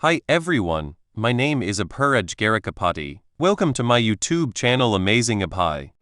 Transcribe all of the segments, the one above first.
Hi everyone, my name is Apuraj Garikapati. Welcome to my YouTube channel Amazing Apai.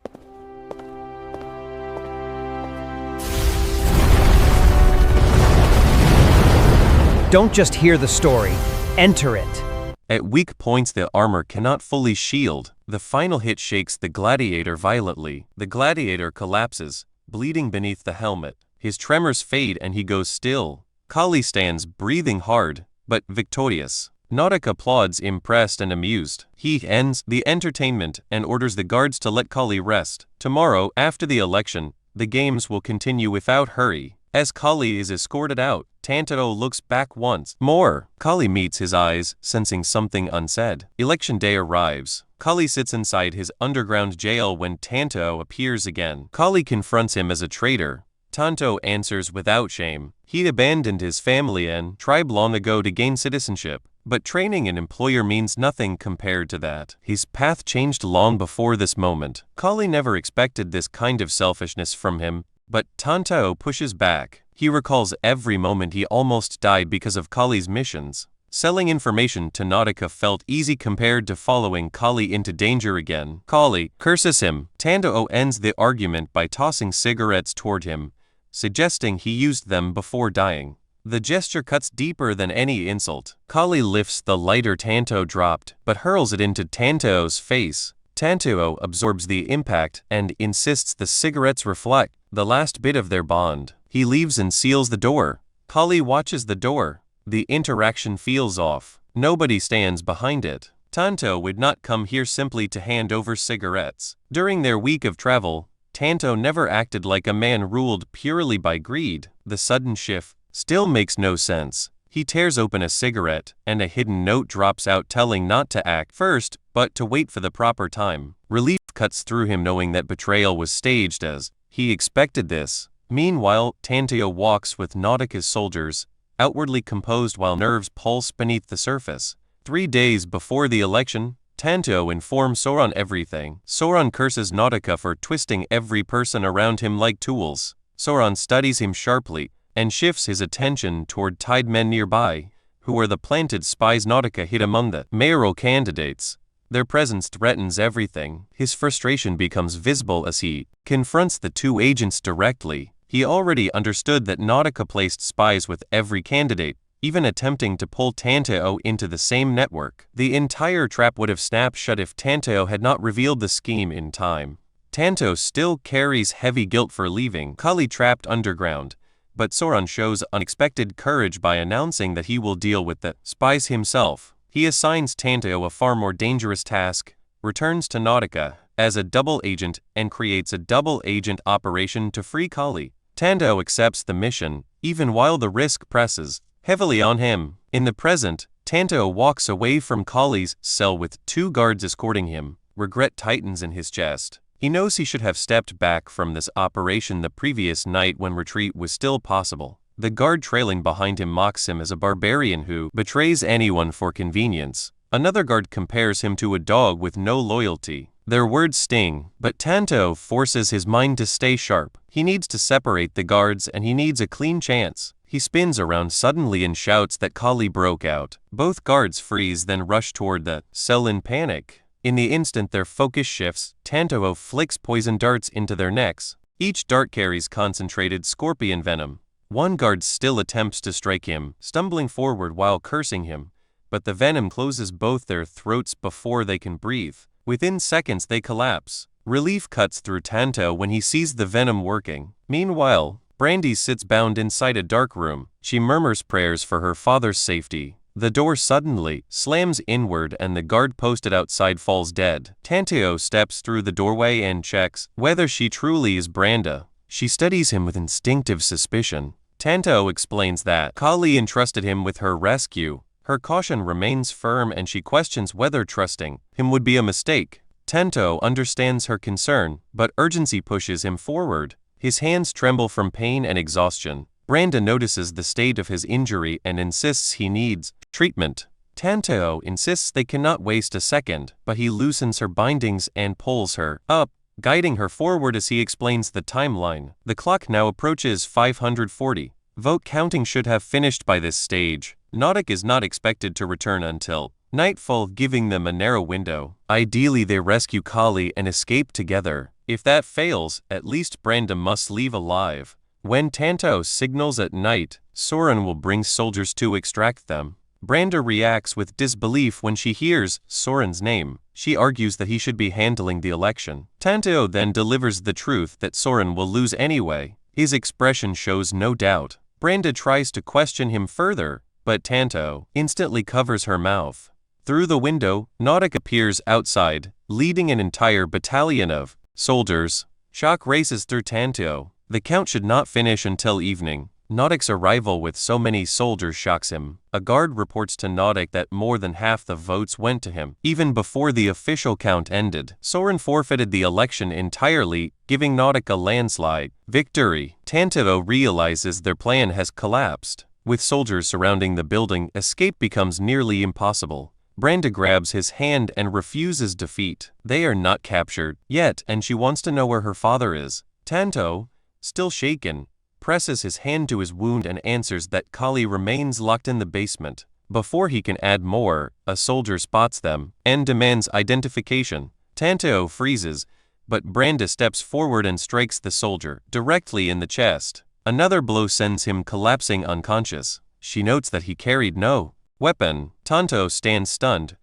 Don't just hear the story, enter it. At weak points the armor cannot fully shield. The final hit shakes the gladiator violently. The gladiator collapses, bleeding beneath the helmet. His tremors fade and he goes still. Kalli stands breathing hard, but victorious. Nautic applauds, impressed and amused. He ends the entertainment and orders the guards to let Kalli rest. Tomorrow, after the election, the games will continue without hurry. As Kalli is escorted out, Tanteo looks back once more. Kalli meets his eyes, sensing something unsaid. Election day arrives. Kalli sits inside his underground jail when Tanteo appears again. Kalli confronts him as a traitor. Tanteo answers without shame. He abandoned his family and tribe long ago to gain citizenship. But training an employer means nothing compared to that. His path changed long before this moment. Kalli never expected this kind of selfishness from him, but Tanteo pushes back. He recalls every moment he almost died because of Kalli's missions. Selling information to Nautica felt easy compared to following Kalli into danger again. Kalli curses him. Tanteo ends the argument by tossing cigarettes toward him, suggesting he used them before dying. The gesture cuts deeper than any insult. Kalli lifts the lighter Tanteo dropped, but hurls it into Tanteo's face. Tanteo absorbs the impact and insists the cigarettes reflect the last bit of their bond. He leaves and seals the door. Kalli watches the door. The interaction feels off. Nobody stands behind it. Tanteo would not come here simply to hand over cigarettes. During their week of travel, Tanteo never acted like a man ruled purely by greed. The sudden shift still makes no sense. He tears open a cigarette, and a hidden note drops out telling not to act first, but to wait for the proper time. Relief cuts through him knowing that betrayal was staged as he expected this. Meanwhile, Tanteo walks with Nautica's soldiers, outwardly composed while nerves pulse beneath the surface. 3 days before the election, Tanteo informs Sauron everything. Sauron curses Nautica for twisting every person around him like tools. Sauron studies him sharply, and shifts his attention toward tied men nearby, who are the planted spies Nautica hid among the mayoral candidates. Their presence threatens everything. His frustration becomes visible as he confronts the two agents directly. He already understood that Nautica placed spies with every candidate, even attempting to pull Tanteo into the same network. The entire trap would have snapped shut if Tanteo had not revealed the scheme in time. Tanteo still carries heavy guilt for leaving Kalli trapped underground, but Sauron shows unexpected courage by announcing that he will deal with the spies himself. He assigns Tanteo a far more dangerous task, returns to Nautica as a double agent, and creates a double agent operation to free Kalli. Tanteo accepts the mission, even while the risk presses heavily on him. In the present, Tanteo walks away from Kalli's cell with 2 guards escorting him. Regret tightens in his chest. He knows he should have stepped back from this operation the previous night when retreat was still possible. The guard trailing behind him mocks him as a barbarian who betrays anyone for convenience. Another guard compares him to a dog with no loyalty. Their words sting, but Tanteo forces his mind to stay sharp. He needs to separate the guards and he needs a clean chance. He spins around suddenly and shouts that Kalli broke out. Both guards freeze then rush toward the cell in panic. In the instant their focus shifts, Tanteo flicks poison darts into their necks. Each dart carries concentrated scorpion venom. One guard still attempts to strike him, stumbling forward while cursing him, but the venom closes both their throats before they can breathe. Within seconds they collapse. Relief cuts through Tanteo when he sees the venom working. Meanwhile, Brandy sits bound inside a dark room. She murmurs prayers for her father's safety. The door suddenly slams inward and the guard posted outside falls dead. Tanteo steps through the doorway and checks whether she truly is Branda. She studies him with instinctive suspicion. Tanteo explains that Kalli entrusted him with her rescue. Her caution remains firm and she questions whether trusting him would be a mistake. Tanteo understands her concern, but urgency pushes him forward. His hands tremble from pain and exhaustion. Branda notices the state of his injury and insists he needs treatment. Tanteo insists they cannot waste a second, but he loosens her bindings and pulls her up, guiding her forward as he explains the timeline. The clock now approaches 540. Vote counting should have finished by this stage, Nodak is not expected to return until nightfall, giving them a narrow window. Ideally, they rescue Kalli and escape together. If that fails, at least Branda must leave alive. When Tanto signals at night, Soren will bring soldiers to extract them. Branda reacts with disbelief when she hears Soren's name. She argues that he should be handling the election. Tanto then delivers the truth that Soren will lose anyway. His expression shows no doubt. Branda tries to question him further, but Tanto instantly covers her mouth. Through the window, Nodak appears outside, leading an entire battalion of soldiers. Shock races through Tanto. The count should not finish until evening. Nodak's arrival with so many soldiers shocks him. A guard reports to Nodak that more than half the votes went to him, even before the official count ended. Soren forfeited the election entirely, giving Nodak a landslide victory. Tanto realizes their plan has collapsed. With soldiers surrounding the building, escape becomes nearly impossible. Branda grabs his hand and refuses defeat. They are not captured yet, and she wants to know where her father is. Tanto, still shaken, presses his hand to his wound and answers that Kalli remains locked in the basement. Before he can add more, a soldier spots them and demands identification. Tanto freezes, but Branda steps forward and strikes the soldier directly in the chest. Another blow sends him collapsing unconscious. She notes that he carried no weapon. Tanto stands stunned,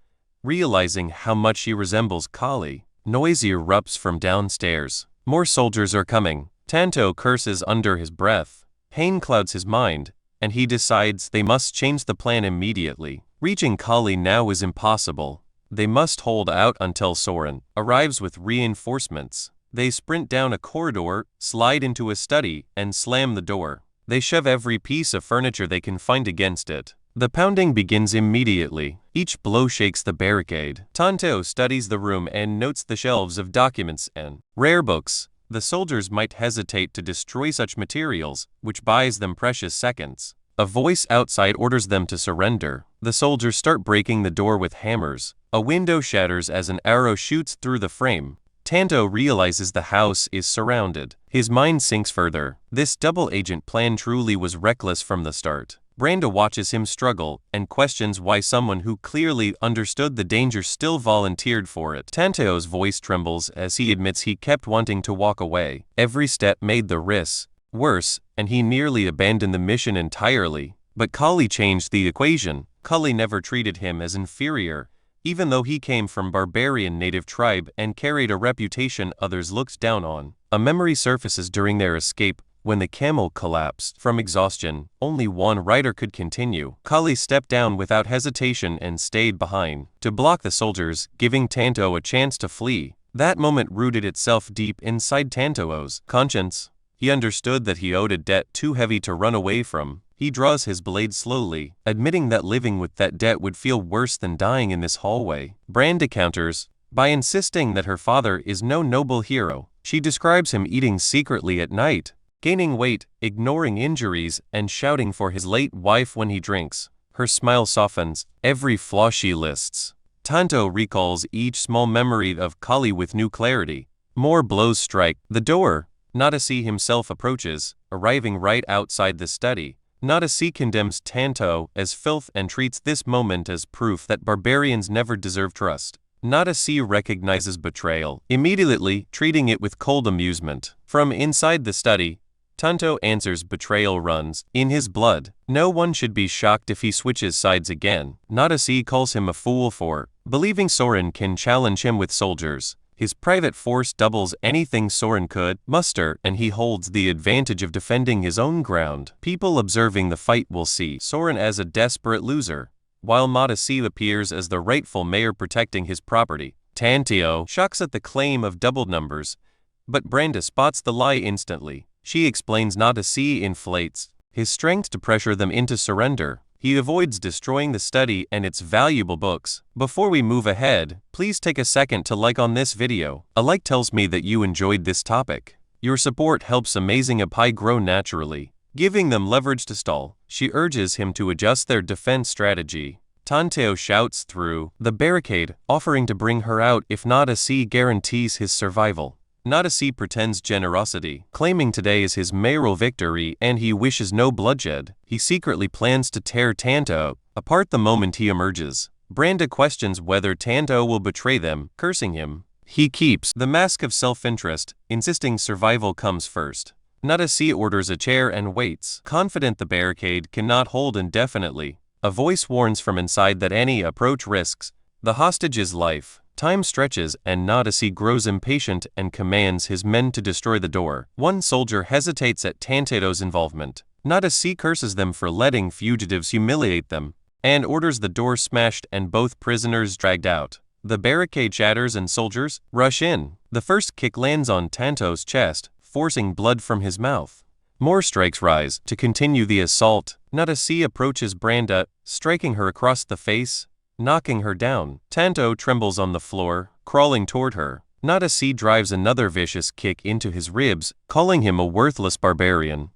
realizing how much she resembles Kalli. Noise erupts from downstairs. More soldiers are coming. Tanto curses under his breath. Pain clouds his mind, and he decides they must change the plan immediately. Reaching Kalli now is impossible. They must hold out until Soren arrives with reinforcements. They sprint down a corridor, slide into a study, and slam the door. They shove every piece of furniture they can find against it. The pounding begins immediately. Each blow shakes the barricade. Tanto studies the room and notes the shelves of documents and rare books. The soldiers might hesitate to destroy such materials, which buys them precious seconds. A voice outside orders them to surrender. The soldiers start breaking the door with hammers. A window shatters as an arrow shoots through the frame. Tanto realizes the house is surrounded. His mind sinks further. This double agent plan truly was reckless from the start. Branda watches him struggle and questions why someone who clearly understood the danger still volunteered for it. Tanto's voice trembles as he admits he kept wanting to walk away. Every step made the risk worse, and he nearly abandoned the mission entirely. But Kalli changed the equation. Kalli never treated him as inferior, even though he came from barbarian native tribe and carried a reputation others looked down on. A memory surfaces during their escape. When the camel collapsed from exhaustion, only one rider could continue. Kalli stepped down without hesitation and stayed behind to block the soldiers, giving Tanto a chance to flee. That moment rooted itself deep inside Tanto's conscience. He understood that he owed a debt too heavy to run away from. He draws his blade slowly, admitting that living with that debt would feel worse than dying in this hallway. Branda counters by insisting that her father is no noble hero. She describes him eating secretly at night, gaining weight, ignoring injuries, and shouting for his late wife when he drinks. Her smile softens every flaw she lists. Tanto recalls each small memory of Kalli with new clarity. More blows strike the door. Nadasi himself approaches, arriving right outside the study. Nadasi condemns Tanto as filth and treats this moment as proof that barbarians never deserve trust. Nadasi recognizes betrayal, immediately treating it with cold amusement. From inside the study, Tanto answers betrayal runs in his blood. No one should be shocked if he switches sides again. Nadasi calls him a fool for believing Soren can challenge him with soldiers. His private force doubles anything Soren could muster, and he holds the advantage of defending his own ground. People observing the fight will see Soren as a desperate loser, while Nadasi appears as the rightful mayor protecting his property. Tanto shocks at the claim of doubled numbers, but Branda spots the lie instantly. She explains Nadasi inflates his strength to pressure them into surrender. He avoids destroying the study and its valuable books. Before we move ahead, please take a second to like on this video. A like tells me that you enjoyed this topic. Your support helps Amazing Apai grow naturally, giving them leverage to stall. She urges him to adjust their defense strategy. Tanto shouts through the barricade, offering to bring her out if Nadasi guarantees his survival. Nadasi pretends generosity, claiming today is his mayoral victory and he wishes no bloodshed. He secretly plans to tear Tanto apart the moment he emerges. Branda questions whether Tanto will betray them, cursing him. He keeps the mask of self-interest, insisting survival comes first. Nadasi orders a chair and waits, confident the barricade cannot hold indefinitely. A voice warns from inside that any approach risks the hostage's life. Time stretches and Nadasi grows impatient and commands his men to destroy the door. One soldier hesitates at Tanteto's involvement. Nadasi curses them for letting fugitives humiliate them, and orders the door smashed and both prisoners dragged out. The barricade shatters and soldiers rush in. The first kick lands on Tanto's chest, forcing blood from his mouth. More strikes rise to continue the assault. Nadasi approaches Branda, striking her across the face, knocking her down. Tanto trembles on the floor, crawling toward her. Nadasi drives another vicious kick into his ribs, calling him a worthless barbarian.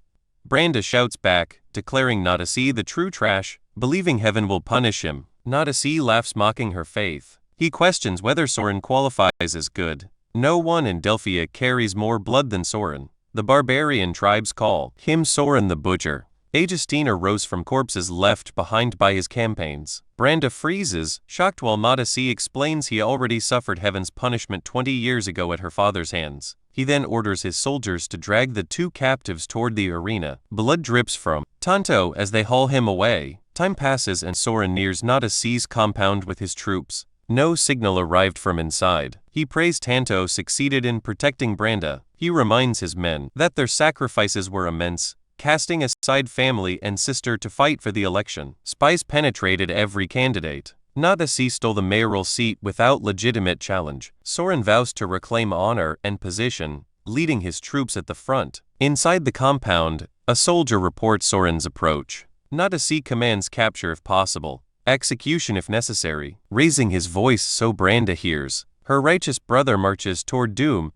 Branda shouts back, declaring Nadasi the true trash, believing heaven will punish him. Nadasi laughs, mocking her faith. He questions whether Soren qualifies as good. No one in Delphia carries more blood than Soren. The barbarian tribes call him Soren the Butcher. Augustina rose from corpses left behind by his campaigns. Branda freezes, shocked, while Nadasi explains he already suffered heaven's punishment 20 years ago at her father's hands. He then orders his soldiers to drag the two captives toward the arena. Blood drips from Tanto as they haul him away. Time passes and Soren nears Nadasi's compound with his troops. No signal arrived from inside. He prays Tanto succeeded in protecting Branda. He reminds his men that their sacrifices were immense, casting aside family and sister to fight for the election. Spies penetrated every candidate. Nadasi stole the mayoral seat without legitimate challenge. Soren vows to reclaim honor and position, leading his troops at the front. Inside the compound, a soldier reports Soren's approach. Nadasi commands capture if possible, execution if necessary, raising his voice so Branda hears. Her righteous brother marches toward doom,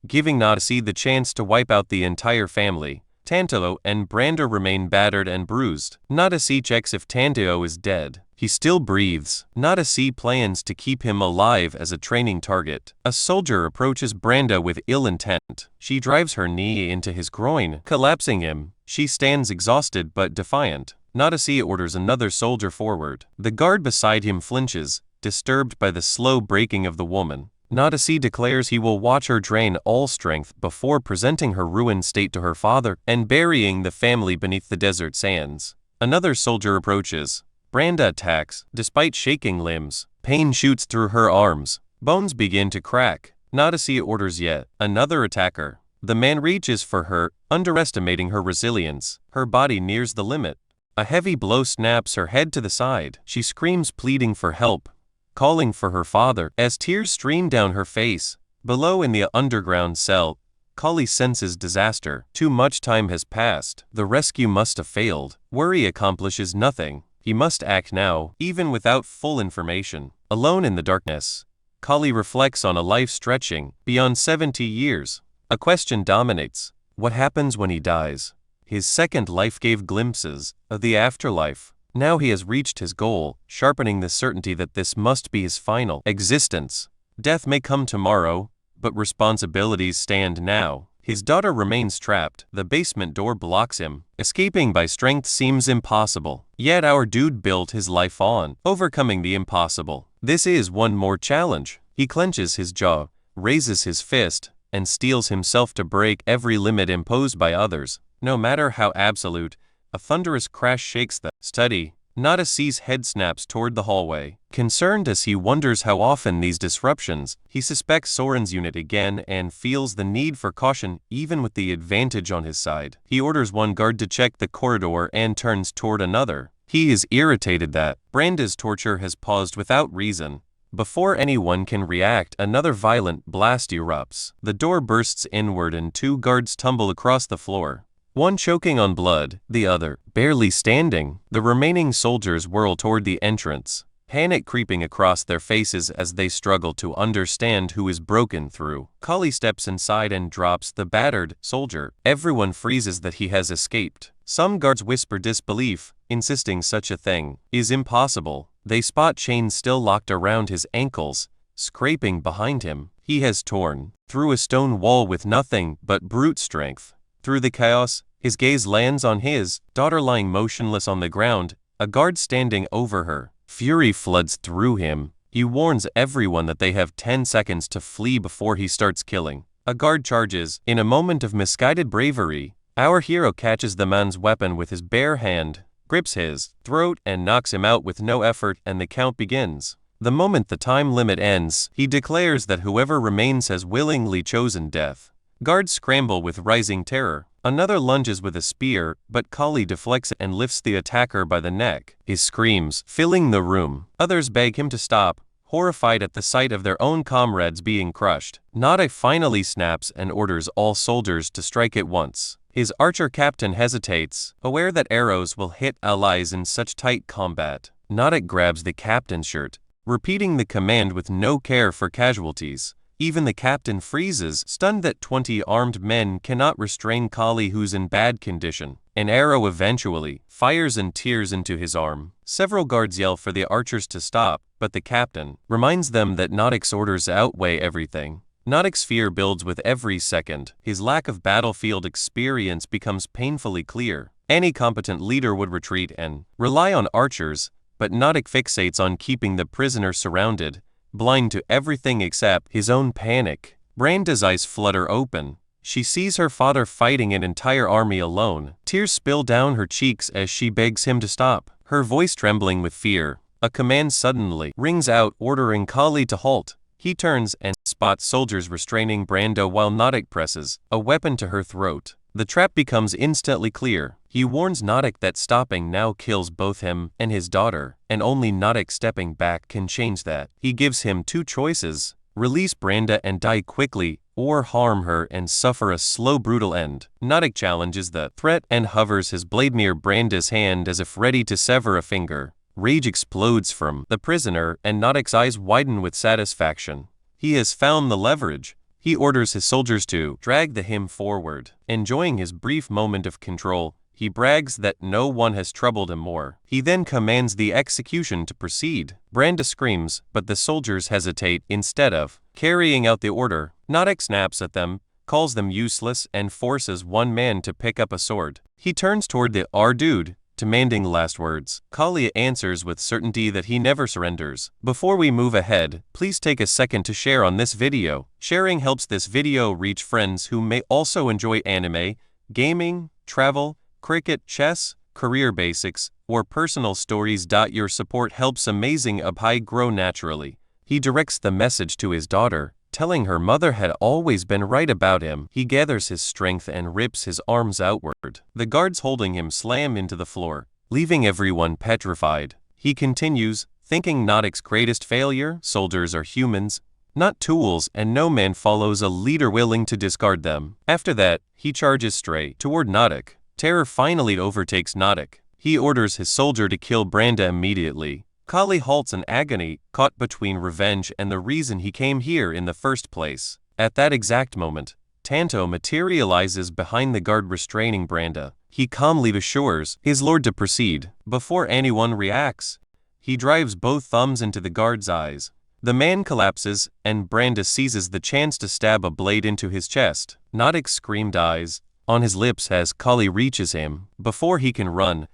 giving Nadasi the chance to wipe out the entire family. Tanto and Branda remain battered and bruised. Nadasi checks if Tanto is dead. He still breathes. Nadasi plans to keep him alive as a training target. A soldier approaches Branda with ill intent. She drives her knee into his groin, collapsing him. She stands exhausted but defiant. Nadasi orders another soldier forward. The guard beside him flinches, disturbed by the slow breaking of the woman. Nadasi declares he will watch her drain all strength before presenting her ruined state to her father and burying the family beneath the desert sands. Another soldier approaches. Branda attacks, despite shaking limbs. Pain shoots through her arms. Bones begin to crack. Nadasi orders yet another attacker. The man reaches for her, underestimating her resilience. Her body nears the limit. A heavy blow snaps her head to the side. She screams, pleading for help, calling for her father, as tears stream down her face. Below in the underground cell, Kalli senses disaster. Too much time has passed. The rescue must have failed. Worry accomplishes nothing. He must act now, even without full information. Alone in the darkness, Kalli reflects on a life stretching beyond 70 years. A question dominates. What happens when he dies? His second life gave glimpses of the afterlife. Now he has reached his goal, sharpening the certainty that this must be his final existence. Death may come tomorrow, but responsibilities stand now. His daughter remains trapped. The basement door blocks him. Escaping by strength seems impossible. Yet our dude built his life on overcoming the impossible. This is one more challenge. He clenches his jaw, raises his fist, and steels himself to break every limit imposed by others. No matter how absolute, a thunderous crash shakes the study. Nadasi's head snaps toward the hallway. Concerned as he wonders how often these disruptions, he suspects Soren's unit again and feels the need for caution even with the advantage on his side. He orders one guard to check the corridor and turns toward another. He is irritated that Branda's torture has paused without reason. Before anyone can react, another violent blast erupts. The door bursts inward and two guards tumble across the floor. One choking on blood, the other barely standing. The remaining soldiers whirl toward the entrance, panic creeping across their faces as they struggle to understand who is broken through. Kalli steps inside and drops the battered soldier. Everyone freezes that he has escaped. Some guards whisper disbelief, insisting such a thing is impossible. They spot chains still locked around his ankles, scraping behind him. He has torn through a stone wall with nothing but brute strength. Through the chaos, his gaze lands on his daughter lying motionless on the ground, a guard standing over her. Fury floods through him. He warns everyone that they have 10 seconds to flee before he starts killing. A guard charges. In a moment of misguided bravery, our hero catches the man's weapon with his bare hand, grips his throat and knocks him out with no effort, and the count begins. The moment the time limit ends, he declares that whoever remains has willingly chosen death. Guards scramble with rising terror. Another lunges with a spear, but Kalli deflects it and lifts the attacker by the neck. His screams filling the room. Others beg him to stop, horrified at the sight of their own comrades being crushed. Nadek finally snaps and orders all soldiers to strike at once. His archer captain hesitates, aware that arrows will hit allies in such tight combat. Nadek grabs the captain's shirt, repeating the command with no care for casualties. Even the captain freezes, stunned that 20 armed men cannot restrain Kalli, who's in bad condition. An arrow eventually fires and tears into his arm. Several guards yell for the archers to stop, but the captain reminds them that Nadek's orders outweigh everything. Nadek's fear builds with every second. His lack of battlefield experience becomes painfully clear. Any competent leader would retreat and rely on archers, but Nadek fixates on keeping the prisoner surrounded, blind to everything except his own panic. Branda's eyes flutter open. She sees her father fighting an entire army alone. Tears spill down her cheeks as she begs him to stop, her voice trembling with fear. A command suddenly rings out, ordering Kalli to halt. He turns and spots soldiers restraining Branda while Nadek presses a weapon to her throat. The trap becomes instantly clear. He warns Nadek that stopping now kills both him and his daughter, and only Nadek stepping back can change that. He gives him two choices: release Branda and die quickly, or harm her and suffer a slow, brutal end. Nadek challenges the threat and hovers his blade near Branda's hand as if ready to sever a finger. Rage explodes from the prisoner, and Nadek's eyes widen with satisfaction. He has found the leverage. He orders his soldiers to drag the him forward. Enjoying his brief moment of control, he brags that no one has troubled him more. He then commands the execution to proceed. Branda screams, but the soldiers hesitate. Instead of carrying out the order, Nadek snaps at them, calls them useless, and forces one man to pick up a sword. He turns toward the dude, demanding last words. Kalli answers with certainty that he never surrenders. Before we move ahead, please take a second to share on this video. Sharing helps this video reach friends who may also enjoy anime, gaming, travel, cricket, chess, career basics, or personal stories. Your support helps Amazing Abhai grow naturally. He directs the message to his daughter, telling her mother had always been right about him. He gathers his strength and rips his arms outward. The guards holding him slam into the floor, leaving everyone petrified. He continues, thinking Nadek's greatest failure: soldiers are humans, not tools, and no man follows a leader willing to discard them. After that, he charges straight toward Nadek. Terror finally overtakes Nadek. He orders his soldier to kill Branda immediately. Kalli halts in agony, caught between revenge and the reason he came here in the first place. At that exact moment, Tanto materializes behind the guard restraining Branda. He calmly assures his lord to proceed. Before anyone reacts, he drives both thumbs into the guard's eyes. The man collapses, and Branda seizes the chance to stab a blade into his chest. Nadek's scream dies on his lips as Kalli reaches him. Before he can run,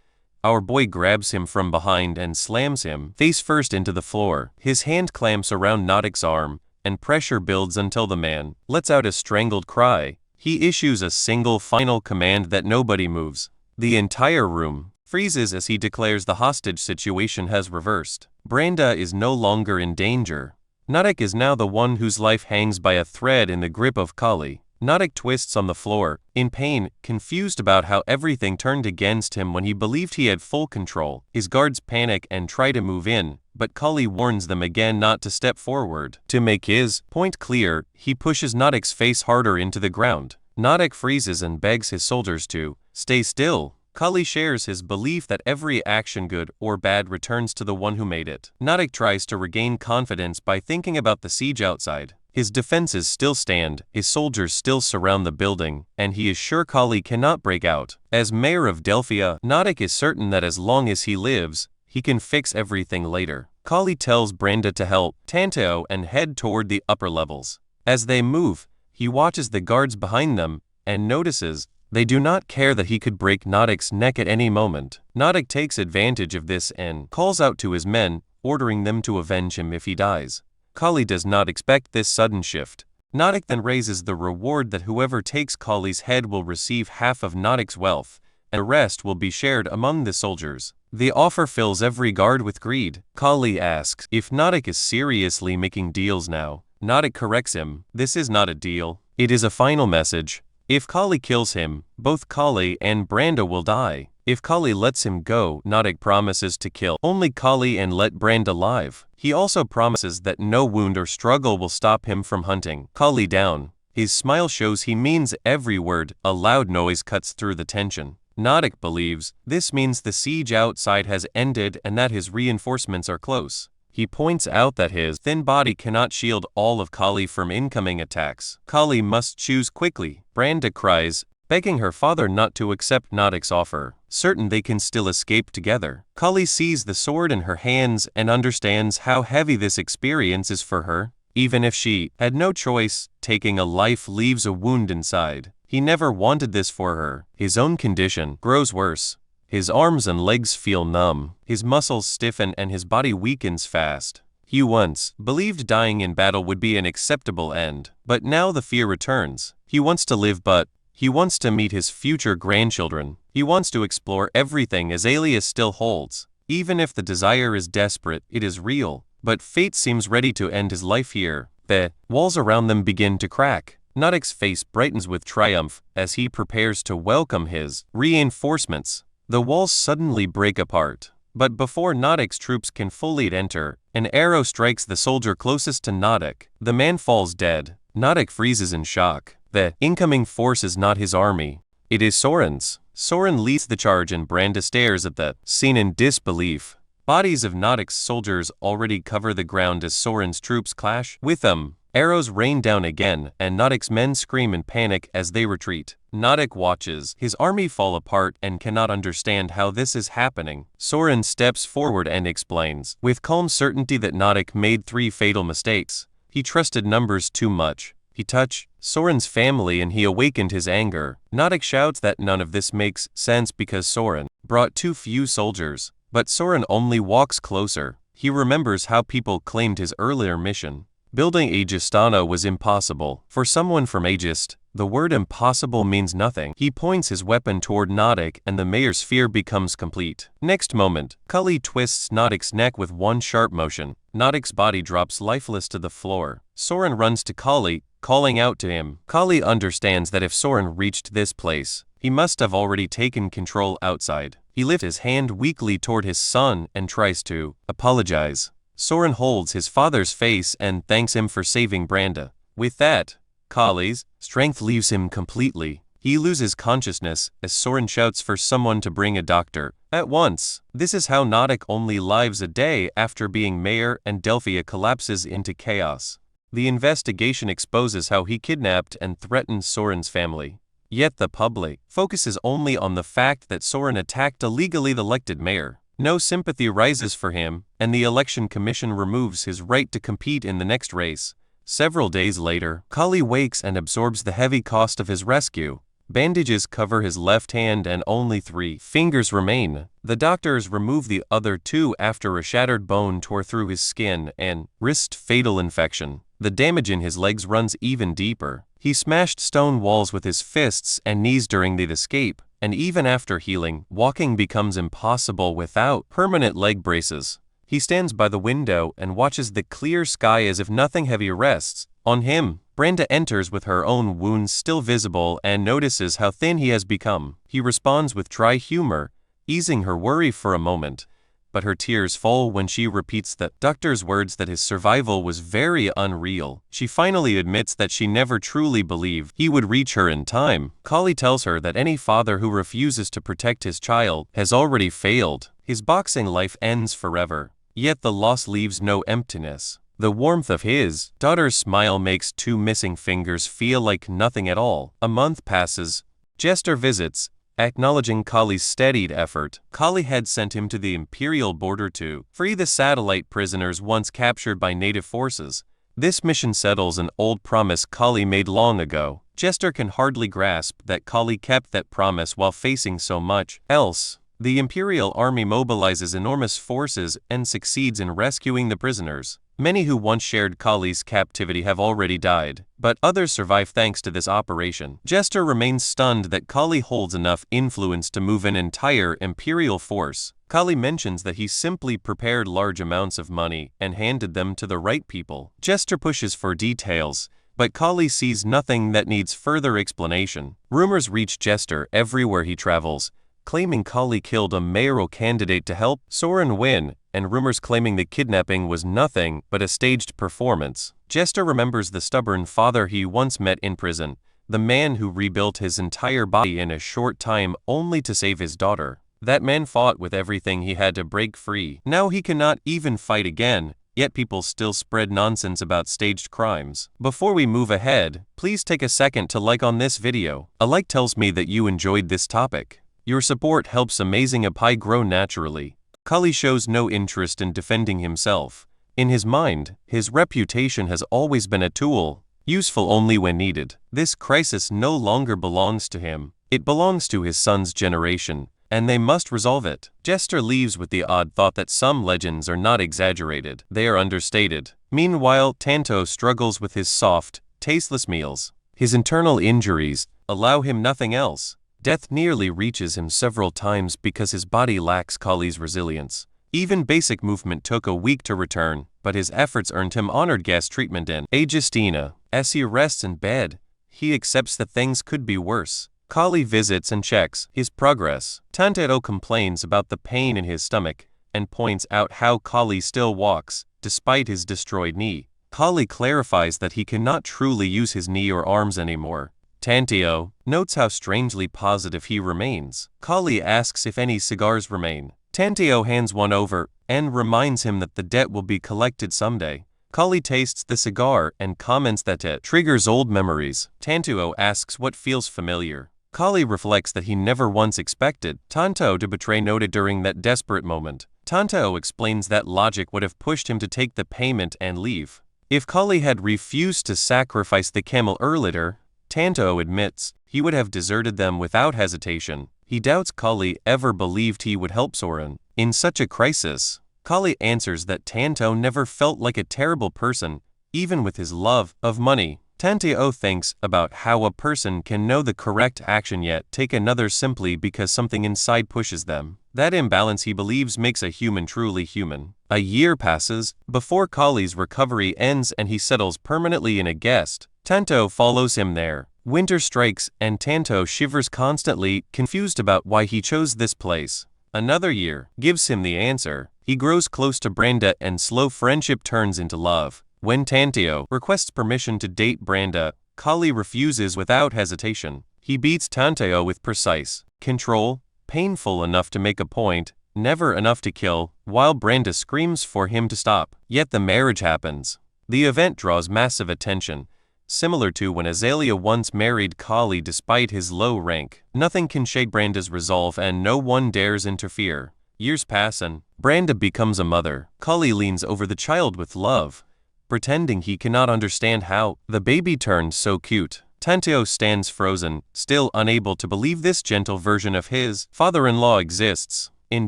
our boy grabs him from behind and slams him face first into the floor. His hand clamps around Nadek's arm, and pressure builds until the man lets out a strangled cry. He issues a single final command that nobody moves. The entire room freezes as he declares the hostage situation has reversed. Branda is no longer in danger. Nadek is now the one whose life hangs by a thread in the grip of Kalli. Nadek twists on the floor, in pain, confused about how everything turned against him when he believed he had full control. His guards panic and try to move in, but Kalli warns them again not to step forward. To make his point clear, he pushes Nadek's face harder into the ground. Nadek freezes and begs his soldiers to stay still. Kalli shares his belief that every action, good or bad, returns to the one who made it. Nadek tries to regain confidence by thinking about the siege outside. His defenses still stand, his soldiers still surround the building, and he is sure Kalli cannot break out. As mayor of Delphia, Nadek is certain that as long as he lives, he can fix everything later. Kalli tells Branda to help Tanto and head toward the upper levels. As they move, he watches the guards behind them and notices they do not care that he could break Nadek's neck at any moment. Nadek takes advantage of this and calls out to his men, ordering them to avenge him if he dies. Kalli does not expect this sudden shift. Nadek then raises the reward that whoever takes Kalli's head will receive half of Nadek's wealth, and the rest will be shared among the soldiers. The offer fills every guard with greed. Kalli asks if Nadek is seriously making deals now. Nadek corrects him, this is not a deal, it is a final message. If Kalli kills him, both Kalli and Branda will die. If Kalli lets him go, Nadek promises to kill only Kalli and let Branda live. He also promises that no wound or struggle will stop him from hunting Kalli down. His smile shows he means every word. A loud noise cuts through the tension. Nadek believes this means the siege outside has ended and that his reinforcements are close. He points out that his thin body cannot shield all of Kalli from incoming attacks. Kalli must choose quickly. Branda cries, begging her father not to accept Nadek's offer, certain they can still escape together. Kalli sees the sword in her hands and understands how heavy this experience is for her. Even if she had no choice, taking a life leaves a wound inside. He never wanted this for her. His own condition grows worse. His arms and legs feel numb, his muscles stiffen and his body weakens fast. He once believed dying in battle would be an acceptable end, but now the fear returns. He wants to live, but he wants to meet his future grandchildren. He wants to explore everything Azalea still holds. Even if the desire is desperate, it is real. But fate seems ready to end his life here. The walls around them begin to crack. Nadek's face brightens with triumph as he prepares to welcome his reinforcements. The walls suddenly break apart. But before Nadek's troops can fully enter, an arrow strikes the soldier closest to Nadek. The man falls dead. Nadek freezes in shock. The incoming force is not his army. It is Soren's. Soren leads the charge and Branda stares at the scene in disbelief. Bodies of Nadek's soldiers already cover the ground as Soren's troops clash with them. Arrows rain down again, and Nadek's men scream in panic as they retreat. Nadek watches his army fall apart and cannot understand how this is happening. Soren steps forward and explains, with calm certainty, that Nadek made 3 fatal mistakes. He trusted numbers too much. He touched Soren's family and he awakened his anger. Nadek shouts that none of this makes sense because Soren brought too few soldiers. But Soren only walks closer. He remembers how people claimed his earlier mission. Building Aegistana was impossible. For someone from Aegist, the word impossible means nothing. He points his weapon toward Nadek and the mayor's fear becomes complete. Next moment, Kalli twists Nadek's neck with one sharp motion. Nadek's body drops lifeless to the floor. Soren runs to Kalli, calling out to him. Kalli understands that if Soren reached this place, he must have already taken control outside. He lifts his hand weakly toward his son and tries to apologize. Soren holds his father's face and thanks him for saving Branda. With that, Kalli's strength leaves him completely. He loses consciousness as Soren shouts for someone to bring a doctor at once. This is how Nadek only lives a day after being mayor and Delphia collapses into chaos. The investigation exposes how he kidnapped and threatened Soren's family. Yet the public focuses only on the fact that Soren attacked a legally elected mayor. No sympathy rises for him, and the election commission removes his right to compete in the next race. Several days later, Kalli wakes and absorbs the heavy cost of his rescue. Bandages cover his left hand and only 3 fingers remain. The doctors remove the other 2 after a shattered bone tore through his skin and risked fatal infection. The damage in his legs runs even deeper. He smashed stone walls with his fists and knees during the escape, and even after healing, walking becomes impossible without permanent leg braces. He stands by the window and watches the clear sky as if nothing heavy rests on him. Branda enters with her own wounds still visible and notices how thin he has become. He responds with dry humor, easing her worry for a moment. But her tears fall when she repeats the doctor's words that his survival was very unreal. She finally admits that she never truly believed he would reach her in time. Kalli tells her that any father who refuses to protect his child has already failed. His boxing life ends forever. Yet the loss leaves no emptiness. The warmth of his daughter's smile makes 2 missing fingers feel like nothing at all. A month passes. Jester visits, acknowledging Kalli's steadied effort. Kalli had sent him to the imperial border to free the satellite prisoners once captured by native forces. This mission settles an old promise Kalli made long ago. Jester can hardly grasp that Kalli kept that promise while facing so much else. The Imperial Army mobilizes enormous forces and succeeds in rescuing the prisoners. Many who once shared Kalli's captivity have already died, but others survive thanks to this operation. Jester remains stunned that Kalli holds enough influence to move an entire Imperial force. Kalli mentions that he simply prepared large amounts of money and handed them to the right people. Jester pushes for details, but Kalli sees nothing that needs further explanation. Rumors reach Jester everywhere he travels, claiming Kalli killed a mayoral candidate to help Soren win, and rumors claiming the kidnapping was nothing but a staged performance. Jester remembers the stubborn father he once met in prison, the man who rebuilt his entire body in a short time only to save his daughter. That man fought with everything he had to break free. Now he cannot even fight again, yet people still spread nonsense about staged crimes. Before we move ahead, please take a second to like on this video. A like tells me that you enjoyed this topic. Your support helps Amazing Apai grow naturally. Kalli shows no interest in defending himself. In his mind, his reputation has always been a tool, useful only when needed. This crisis no longer belongs to him. It belongs to his son's generation, and they must resolve it. Jester leaves with the odd thought that some legends are not exaggerated, they are understated. Meanwhile, Tanto struggles with his soft, tasteless meals. His internal injuries allow him nothing else. Death nearly reaches him several times because his body lacks Kalli's resilience. Even basic movement took a week to return, but his efforts earned him honored guest treatment in Aegustina. As he rests in bed, he accepts that things could be worse. Kalli visits and checks his progress. Tantero complains about the pain in his stomach and points out how Kalli still walks, despite his destroyed knee. Kalli clarifies that he cannot truly use his knee or arms anymore. Tanteo notes how strangely positive he remains. Kalli asks if any cigars remain. Tanteo hands one over and reminds him that the debt will be collected someday. Kalli tastes the cigar and comments that it triggers old memories. Tanteo asks what feels familiar. Kalli reflects that he never once expected Tanto to betray Noda during that desperate moment. Tanto explains that logic would have pushed him to take the payment and leave. If Kalli had refused to sacrifice the camel earlier, Tanto admits he would have deserted them without hesitation. He doubts Kalli ever believed he would help Soren in such a crisis. Kalli answers that Tanto never felt like a terrible person, even with his love of money. Tanteo thinks about how a person can know the correct action yet take another simply because something inside pushes them. That imbalance he believes makes a human truly human. A year passes before Kalli's recovery ends and he settles permanently in a guest. Tanto follows him there. Winter strikes and Tanto shivers constantly, confused about why he chose this place. Another year gives him the answer. He grows close to Branda and slow friendship turns into love. When Tanteo requests permission to date Branda, Kalli refuses without hesitation. He beats Tanteo with precise control, painful enough to make a point, never enough to kill, while Branda screams for him to stop. Yet the marriage happens. The event draws massive attention, similar to when Azalea once married Kalli despite his low rank. Nothing can shake Branda's resolve and no one dares interfere. Years pass and Branda becomes a mother. Kalli leans over the child with love, pretending he cannot understand how the baby turned so cute. Tanteo stands frozen, still unable to believe this gentle version of his father-in-law exists. In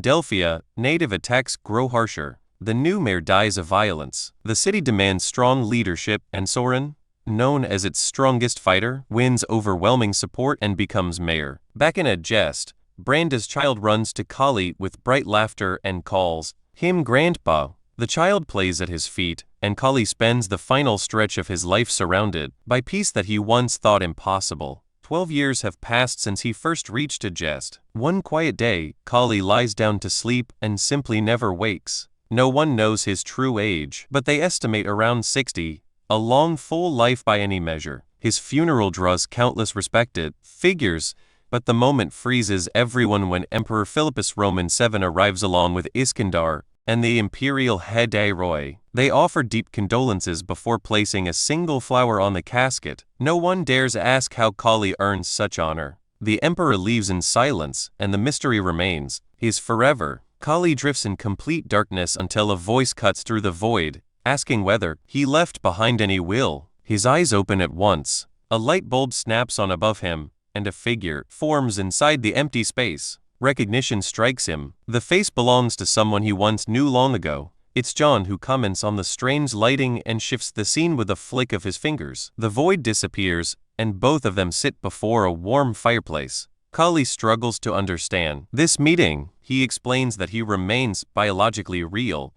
Delphia, native attacks grow harsher. The new mayor dies of violence. The city demands strong leadership and Soren, known as its strongest fighter, wins overwhelming support and becomes mayor. Back in a jest, Branda's child runs to Kalli with bright laughter and calls him Grandpa. The child plays at his feet, and Kalli spends the final stretch of his life surrounded by peace that he once thought impossible. 12 years have passed since he first reached a jest. One quiet day, Kalli lies down to sleep and simply never wakes. No one knows his true age, but they estimate around 60. A long, full life by any measure. His funeral draws countless respected figures, but the moment freezes everyone when Emperor Philippus Roman VII arrives along with Iskandar and the imperial head Roy. They offer deep condolences before placing a single flower on the casket. No one dares ask how Kalli earns such honor. The emperor leaves in silence, and the mystery remains. His forever. Kalli drifts in complete darkness until a voice cuts through the void, asking whether he left behind any will. His eyes open at once. A light bulb snaps on above him, and a figure forms inside the empty space. Recognition strikes him. The face belongs to someone he once knew long ago. It's John, who comments on the strange lighting and shifts the scene with a flick of his fingers. The void disappears, and both of them sit before a warm fireplace. Kalli struggles to understand this meeting. He explains that he remains biologically real,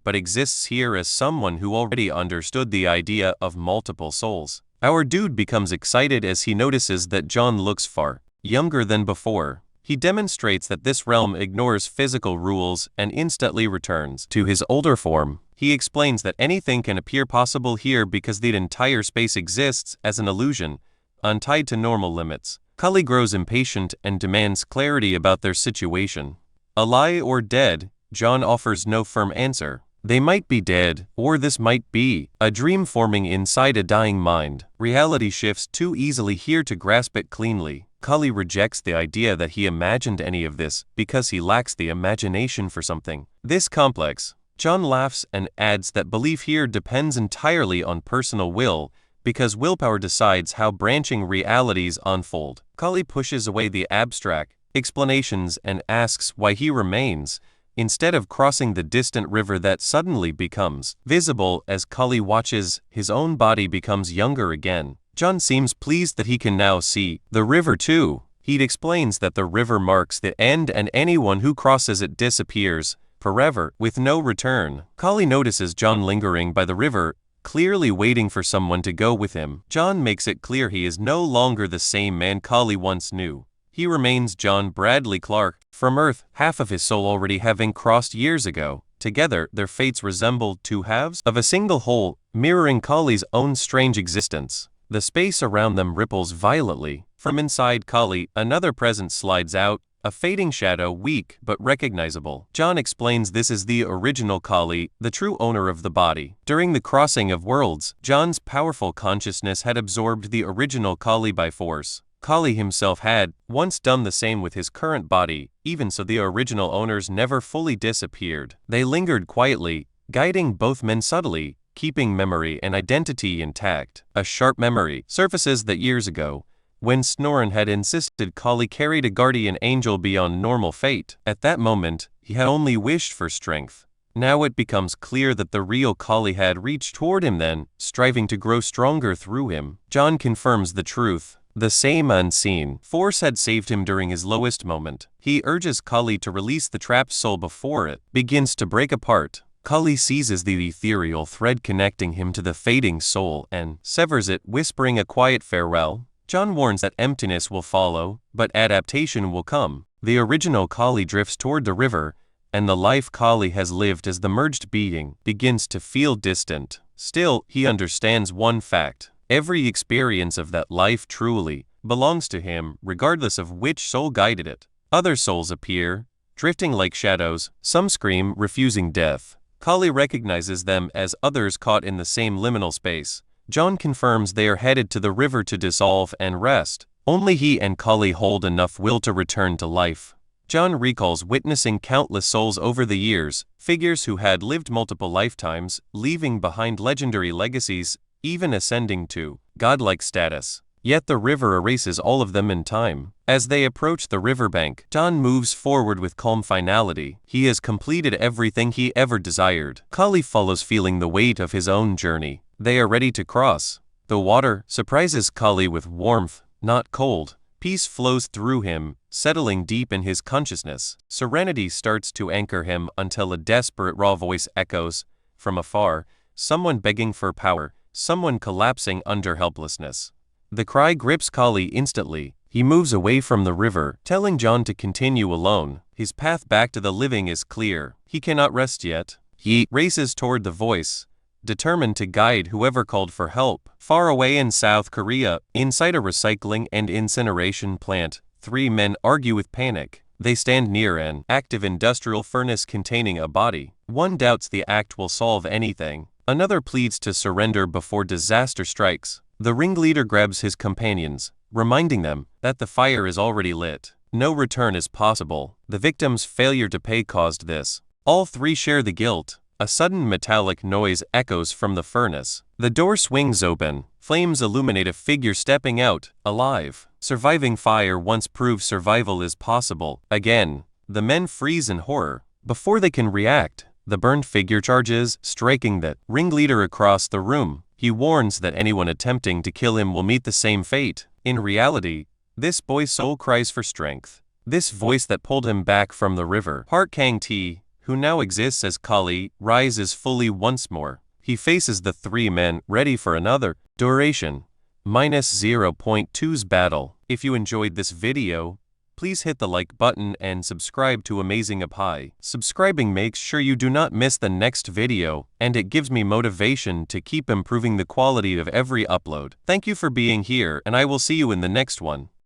but exists here as someone who already understood the idea of multiple souls. Our dude becomes excited as he notices that John looks far younger than before. He demonstrates that this realm ignores physical rules and instantly returns to his older form. He explains that anything can appear possible here because the entire space exists as an illusion, untied to normal limits. Kalli grows impatient and demands clarity about their situation. Alive or dead, John offers no firm answer. They might be dead, or this might be a dream forming inside a dying mind. Reality shifts too easily here to grasp it cleanly. Kalli rejects the idea that he imagined any of this because he lacks the imagination for something this complex. John laughs and adds that belief here depends entirely on personal will, because willpower decides how branching realities unfold. Kalli pushes away the abstract explanations and asks why he remains, instead of crossing the distant river that suddenly becomes visible as Kalli watches his own body becomes younger again. John seems pleased that he can now see the river too. He explains that the river marks the end and anyone who crosses it disappears forever with no return. Kalli notices John lingering by the river, clearly waiting for someone to go with him. John makes it clear he is no longer the same man Kalli once knew. He remains John Bradley Clark from Earth, half of his soul already having crossed years ago. Together, their fates resemble two halves of a single whole, mirroring Kalli's own strange existence. The space around them ripples violently. From inside Kalli, another presence slides out, a fading shadow, weak but recognizable. John explains this is the original Kalli, the true owner of the body. During the crossing of worlds, John's powerful consciousness had absorbed the original Kalli by force. Kalli himself had once done the same with his current body. Even so, the original owners never fully disappeared. They lingered quietly, guiding both men subtly, keeping memory and identity intact. A sharp memory surfaces that years ago, when Snoran had insisted Kalli carried a guardian angel beyond normal fate. At that moment, he had only wished for strength. Now it becomes clear that the real Kalli had reached toward him then, striving to grow stronger through him. John confirms the truth. The same unseen force had saved him during his lowest moment. He urges Kalli to release the trapped soul before it begins to break apart. Kalli seizes the ethereal thread connecting him to the fading soul and severs it, whispering a quiet farewell. John warns that emptiness will follow, but adaptation will come. The original Kalli drifts toward the river, and the life Kalli has lived as the merged being begins to feel distant. Still, he understands one fact. Every experience of that life truly belongs to him, regardless of which soul guided it. Other souls appear, drifting like shadows. Some scream, refusing death. Kalli recognizes them as others caught in the same liminal space. John confirms they are headed to the river to dissolve and rest. Only he and Kalli hold enough will to return to life. John recalls witnessing countless souls over the years, figures who had lived multiple lifetimes, leaving behind legendary legacies, even ascending to godlike status. Yet the river erases all of them in time. As they approach the riverbank, John moves forward with calm finality. He has completed everything he ever desired. Kalli follows, feeling the weight of his own journey. They are ready to cross. The water surprises Kalli with warmth, not cold. Peace flows through him, settling deep in his consciousness. Serenity starts to anchor him until a desperate raw voice echoes from afar, someone begging for power, someone collapsing under helplessness. The cry grips Kalli instantly. He moves away from the river, telling John to continue alone. His path back to the living is clear. He cannot rest yet. He races toward the voice, determined to guide whoever called for help. Far away in South Korea, inside a recycling and incineration plant, three men argue with panic. They stand near an active industrial furnace containing a body. One doubts the act will solve anything. Another pleads to surrender before disaster strikes. The ringleader grabs his companions, reminding them that the fire is already lit. No return is possible. The victim's failure to pay caused this. All three share the guilt. A sudden metallic noise echoes from the furnace. The door swings open. Flames illuminate a figure stepping out, alive. Surviving fire once proved survival is possible. Again, the men freeze in horror. Before they can react, the burned figure charges, striking the ringleader across the room. He warns that anyone attempting to kill him will meet the same fate. In reality, this boy's soul cries for strength. This voice that pulled him back from the river. Park Kang-ti, who now exists as Kalli, rises fully once more. He faces the three men, ready for another duration -0.2's battle. If you enjoyed this video, please hit the like button and subscribe to Amazing Apai. Subscribing makes sure you do not miss the next video, and it gives me motivation to keep improving the quality of every upload. Thank you for being here, and I will see you in the next one.